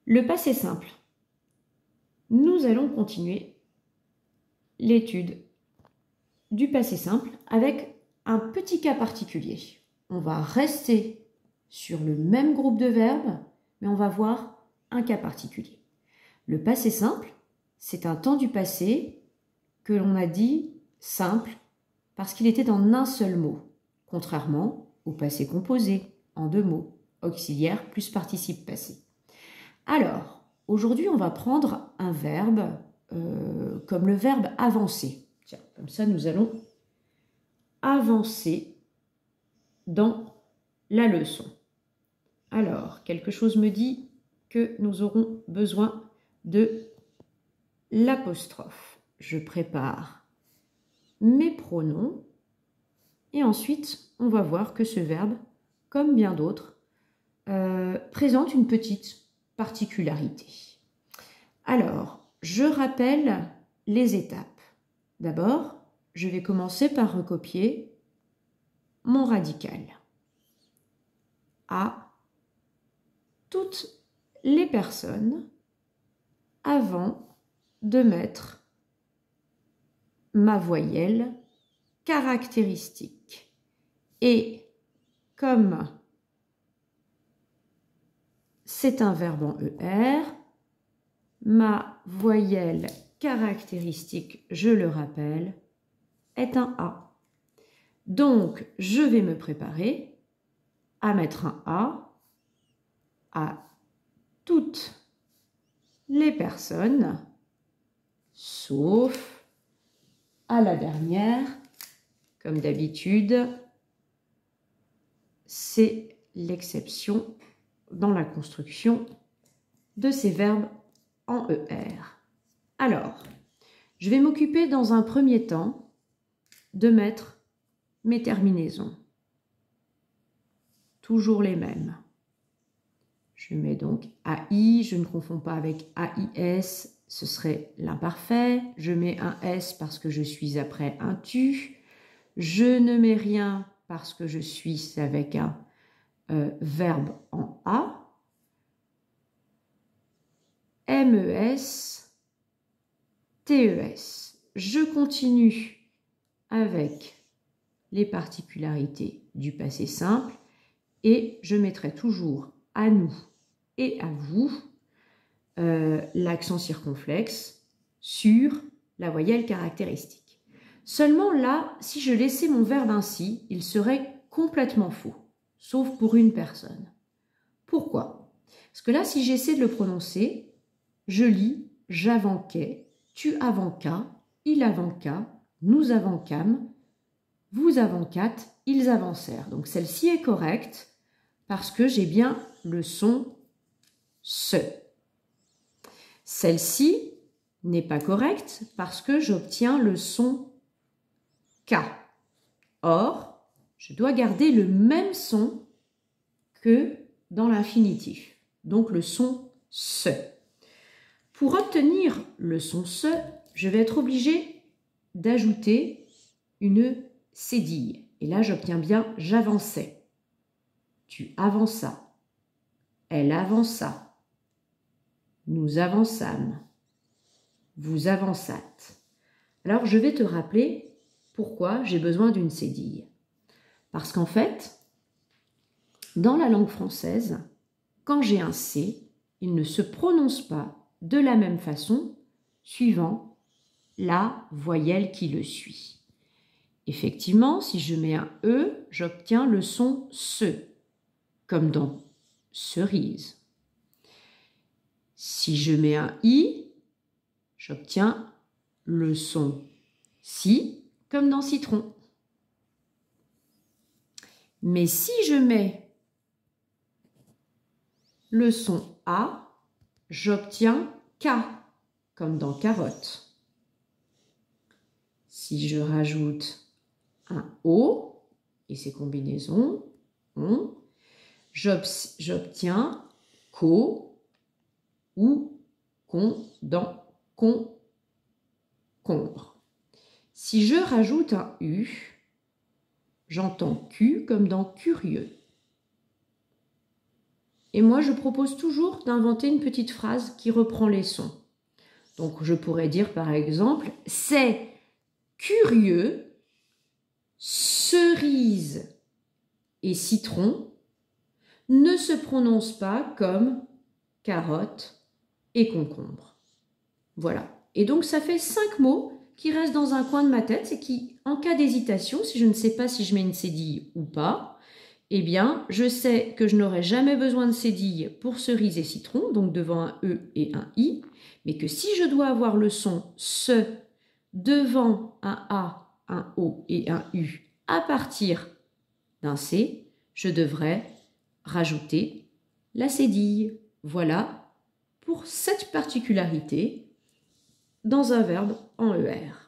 Le passé simple. Nous allons continuer l'étude du passé simple avec un petit cas particulier. On va rester sur le même groupe de verbes, mais on va voir un cas particulier. Le passé simple, c'est un temps du passé que l'on a dit simple parce qu'il était en un seul mot, contrairement au passé composé, en deux mots, auxiliaire plus participe passé. Alors, aujourd'hui, on va prendre un verbe comme le verbe avancer. Tiens, comme ça, nous allons avancer dans la leçon. Alors, quelque chose me dit que nous aurons besoin de l'apostrophe. Je prépare mes pronoms et ensuite, on va voir que ce verbe, comme bien d'autres, présente une petite particularité. Alors, je rappelle les étapes. D'abord, je vais commencer par recopier mon radical à toutes les personnes avant de mettre ma voyelle caractéristique. Et comme c'est un verbe en ER, ma voyelle caractéristique, je le rappelle, est un A. Donc, je vais me préparer à mettre un A à toutes les personnes, sauf à la dernière. Comme d'habitude, c'est l'exception dans la construction de ces verbes en ER. Alors, je vais m'occuper dans un premier temps de mettre mes terminaisons. Toujours les mêmes. Je mets donc AI, je ne confonds pas avec AIS, ce serait l'imparfait. Je mets un S parce que je suis après un tu. Je ne mets rien parce que je suis avec un verbe en A. MES, TES. Je continue avec les particularités du passé simple et je mettrai toujours à nous et à vous l'accent circonflexe sur la voyelle caractéristique. Seulement là, si je laissais mon verbe ainsi, il serait complètement faux, sauf pour une personne. Pourquoi? Parce que là, si j'essaie de le prononcer, je lis « j'avanquais »,« tu avanqua »,« il avanqua »,« nous avanquâmes »,« vous avanquâtes »,« ils avancèrent ». Donc celle-ci est correcte parce que j'ai bien le son « se ». Celle-ci n'est pas correcte parce que j'obtiens le son « k ». Or, je dois garder le même son que dans l'infinitif, donc le son « se ». Pour obtenir le son « se », je vais être obligée d'ajouter une cédille. Et là, j'obtiens bien « j'avançais ». Tu avanças. Elle avança. Nous avançâmes. Vous avançâtes. Alors, je vais te rappeler pourquoi j'ai besoin d'une cédille. Parce qu'en fait, dans la langue française, quand j'ai un C, il ne se prononce pas de la même façon suivant la voyelle qui le suit. Effectivement, si je mets un E, j'obtiens le son « se », comme dans « cerise ». Si je mets un I, j'obtiens le son « si », comme dans « citron ». Mais si je mets le son A, j'obtiens K, comme dans carotte. Si je rajoute un O, et ses combinaisons, j'obtiens co ou con dans concombre. Si je rajoute un U, j'entends Q comme dans curieux. Et moi, je propose toujours d'inventer une petite phrase qui reprend les sons. Donc, je pourrais dire par exemple, c'est curieux, cerise et citron ne se prononcent pas comme carotte et concombre. Voilà. Et donc, ça fait 5 mots qui restent dans un coin de ma tête et qui, en cas d'hésitation, si je ne sais pas si je mets une cédille ou pas, eh bien, je sais que je n'aurai jamais besoin de cédille pour cerise et citron, donc devant un E et un I, mais que si je dois avoir le son SE devant un A, un O et un U à partir d'un C, je devrais rajouter la cédille. Voilà pour cette particularité dans un verbe en ER.